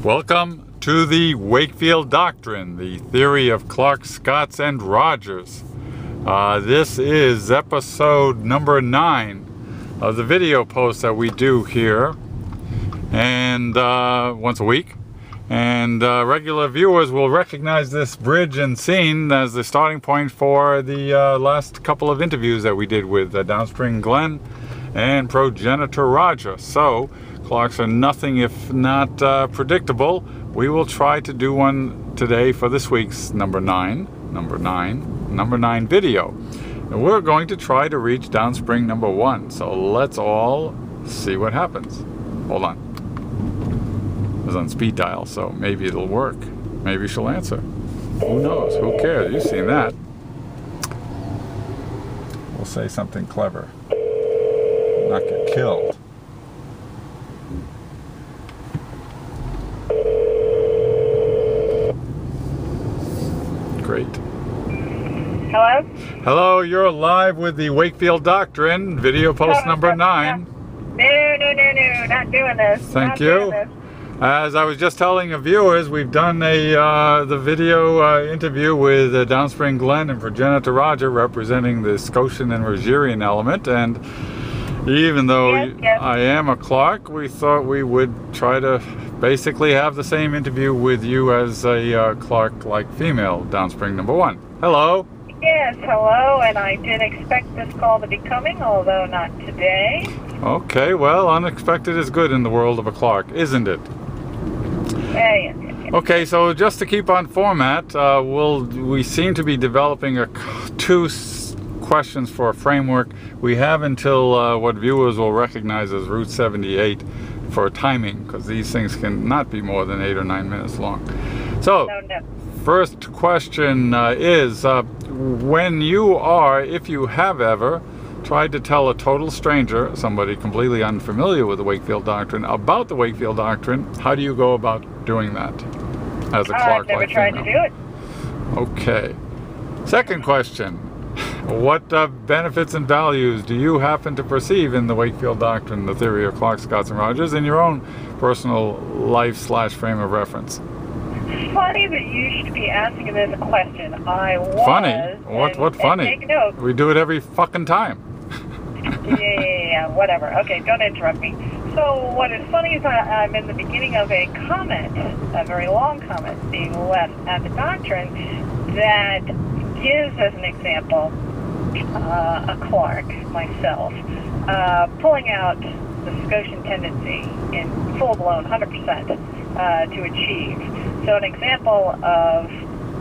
Welcome to the Wakefield Doctrine, the theory of Clarke, Scotts, and Rogers. This is episode number 9 of the video post that we do here, and once a week. And regular viewers will recognize this bridge and scene as the starting point for the last couple of interviews that we did with Downspring Glenn and Progenitor Roger. So clocks are nothing if not predictable. We will try to do one today for this week's number 9 video. And we're going to try to reach Downspring number 1. So let's all see what happens. Hold on. It was on speed dial, so maybe it'll work. Maybe she'll answer. Who knows? Who cares? You've seen that. We'll say something clever. Not get killed. Great. Hello? Hello, you're live with the Wakefield Doctrine, video post number 9. No, not doing this. Thank you. As I was just telling the viewers, we've done the video interview with Downspring Glenn and Progenitor Roger, representing the Scotian and Rogerian element, and even though I am a Clarke, we thought we would try to basically have the same interview with you as a Clarke-like female, Downspring number 1. Hello. Yes, hello, and I did expect this call to be coming, although not today. Okay, well, unexpected is good in the world of a Clarke, isn't it? Yeah. Okay, so just to keep on format, we seem to be developing two questions for a framework. We have until what viewers will recognize as Route 78 for timing, because these things can not be more than 8 or 9 minutes long. So, first question is, when you are, if you have ever, tried to tell a total stranger, somebody completely unfamiliar with the Wakefield Doctrine, about the Wakefield Doctrine, how do you go about doing that as a Clarke-like female? I've never tried to do it. Okay. Second question. What benefits and values do you happen to perceive in the Wakefield Doctrine, the theory of Clarke, Scotts, and Rogers, in your own personal life/frame of reference? Funny that you should be asking this question. I was. Funny? What funny? Take note. We do it every fucking time. Yeah, whatever. Okay, don't interrupt me. So what is funny is I'm in the beginning of a comment, a very long comment being left at the doctrine that gives, as an example, a Clarke, myself, pulling out the Scotian tendency in full-blown 100% to achieve. So an example of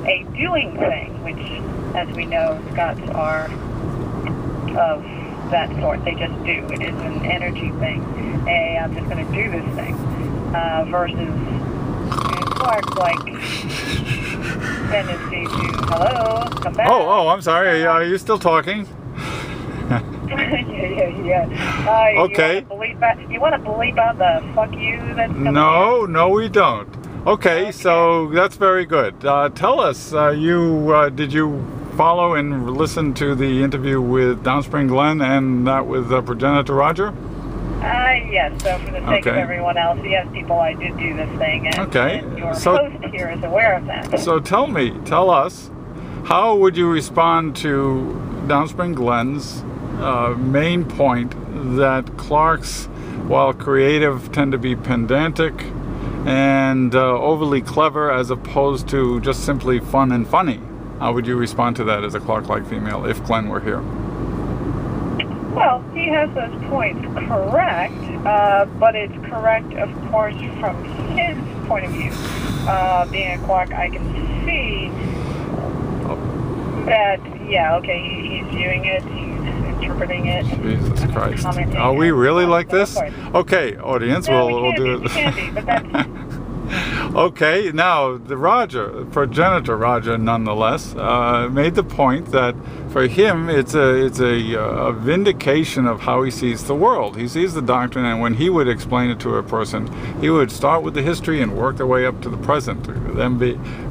a doing thing, which, as we know, Scots are of that sort. They just do. It is an energy thing. Hey, I'm just going to do this thing. Versus Clarke-like tendency to, hello, come back. Oh, I'm sorry. Are you still talking? yeah. Okay. You want to believe out the fuck you that's coming No, we don't. Okay, so that's very good. Tell us, did you follow and listen to the interview with Downspring Glenn and that with Progenitor Roger? Yes, so for the sake of everyone else, yes, people, I did do this thing, and your host here is aware of that. So tell us, how would you respond to Downspring Glenn's main point that Clarkes, while creative, tend to be pedantic and overly clever as opposed to just simply fun and funny? How would you respond to that as a Clarke-like female if Glenn were here? Well, he has those points correct, but it's correct, of course, from his point of view. Being a Clarke, I can see that, he's viewing it, he's interpreting it. Jesus Christ. Are we really like this? Okay, audience, we'll do it. We can be, but that's... Okay, now the Progenitor Roger, nonetheless, made the point that for him it's a vindication of how he sees the world. He sees the doctrine, and when he would explain it to a person, he would start with the history and work their way up to the present.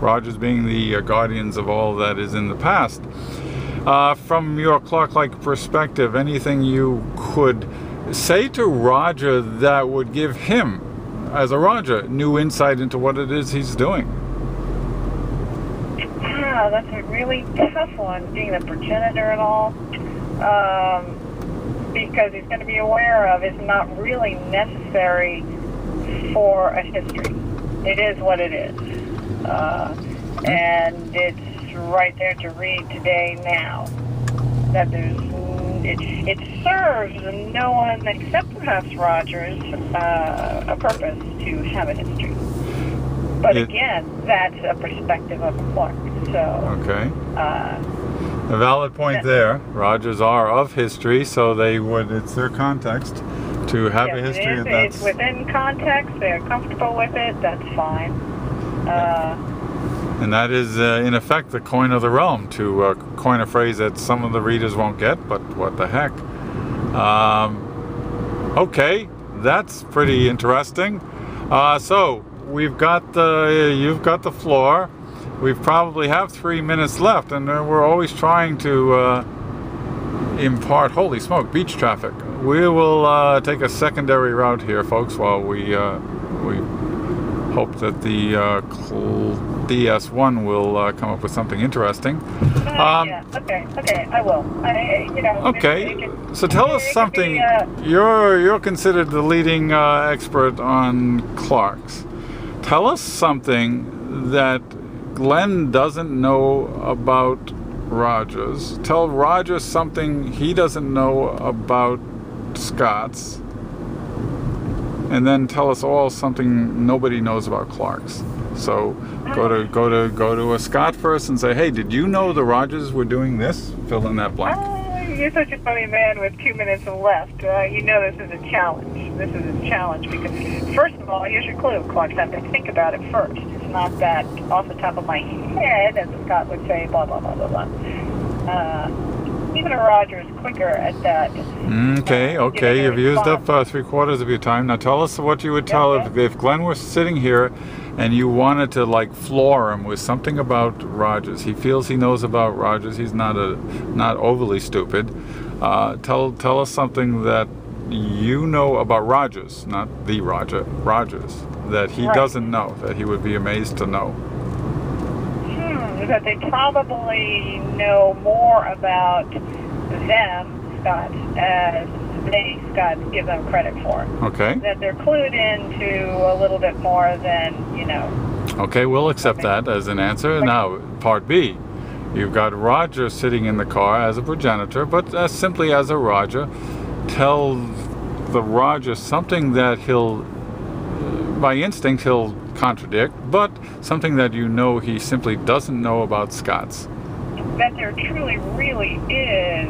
Rogers being the guardians of all that is in the past. From your Clarke-like perspective, anything you could say to Roger that would give him as a Roger, new insight into what it is he's doing? Wow, that's a really tough one, being a progenitor and all. Because he's going to be aware of is not really necessary for a history. It is what it is. And it's right there to read today now. That it serves no one except perhaps Rogers a purpose to have a history. But again, that's a perspective of Clark. So okay. A valid point there. Rogers are of history, so they would. It's their context to have a history. It's within context. They're comfortable with it. That's fine. And that is, in effect, the coin of the realm, to coin a phrase that some of the readers won't get, but what the heck. Okay, that's pretty interesting. So, you've got the floor. We probably have 3 minutes left, and we're always trying to impart, holy smoke, beach traffic. We will take a secondary route here, folks, while we hope that the DS1 will come up with something interesting. Yeah, okay, I will. Okay, so tell us something. You're considered the leading expert on Clarks. Tell us something that Glenn doesn't know about Rogers. Tell Rogers something he doesn't know about Scots. And then tell us all something nobody knows about Clarks. So go to a Scott first and say, hey, did you know the Rogers were doing this? Fill in that blank. You're such a funny man with 2 minutes left. You know this is a challenge. This is a challenge because, first of all, here's your clue. Clark's have to think about it first. It's not that off the top of my head, as a Scott would say, blah, blah, blah, blah, blah. Even a Roger is quicker at that. Okay. You've used up 3/4 of your time. Now tell us what you would tell if Glenn was sitting here and you wanted to floor him with something about Rogers. He feels he knows about Rogers. He's not overly stupid. Tell us something that you know about Rogers, not the Rogers, that he doesn't know, that he would be amazed to know. That they probably know more about them, Scots, as they, Scots, give them credit for. Okay. That they're clued into a little bit more than, Okay, we'll accept that as an answer. Now, part B. You've got Roger sitting in the car as a progenitor, but simply as a Roger. Tell the Roger something that by instinct, he'll contradict, but something that he simply doesn't know about Scots. That there truly, really is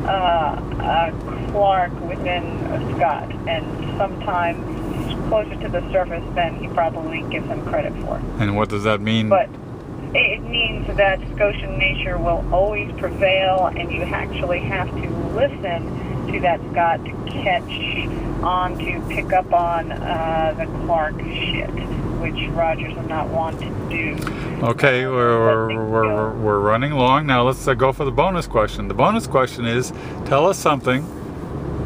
a Clark within a Scot, and sometimes closer to the surface than he probably gives him credit for. And what does that mean? But it means that Scotian nature will always prevail, and you actually have to listen to that Scot to catch on, to pick up on the Clark shit, which Rogers would not want to do. Okay, we're running long. Now let's go for the bonus question. The bonus question is, tell us something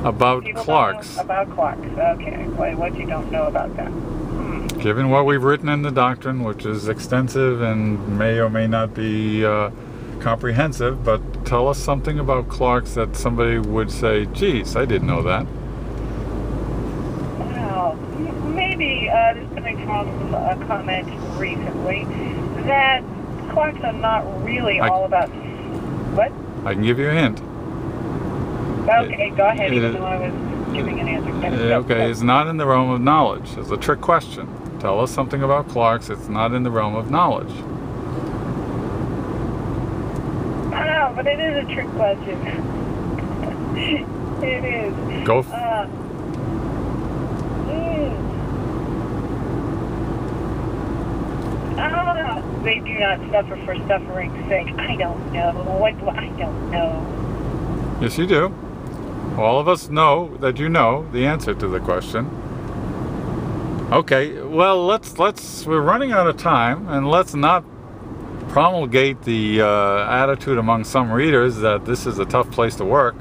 about Clarks. About Clarks, okay. What you don't know about that? Given what we've written in the doctrine, which is extensive and may or may not be comprehensive, but tell us something about Clarks that somebody would say, geez, I didn't know that. Maybe this is coming from a comment recently that Clarks are not really all about what? I can give you a hint. Okay, go ahead, even though I was giving an answer. Okay, it's not in the realm of knowledge. It's a trick question. Tell us something about Clarks. It's not in the realm of knowledge. Oh, but it is a trick question. It is. Go. They do not suffer for suffering's sake. I don't know. I don't know. Yes, you do. All of us know that you know the answer to the question. Okay, well, we're running out of time, and let's not promulgate the attitude among some readers that this is a tough place to work.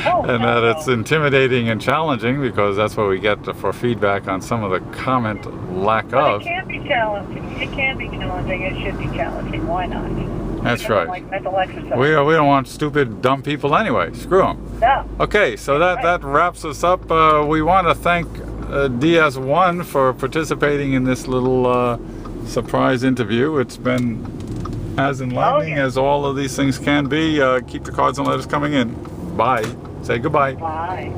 and that it's intimidating and challenging, because that's what we get for feedback on some of the comment lack But of. it can be challenging. It can be challenging. It should be challenging. Why not? That's It doesn't right. Like mental exercise. We don't want stupid, dumb people anyway. Screw them. No. Okay, so that wraps us up. We want to thank DS1 for participating in this little surprise interview. It's been as enlightening as all of these things can be. Keep the cards and letters coming in. Bye. Say goodbye. Bye.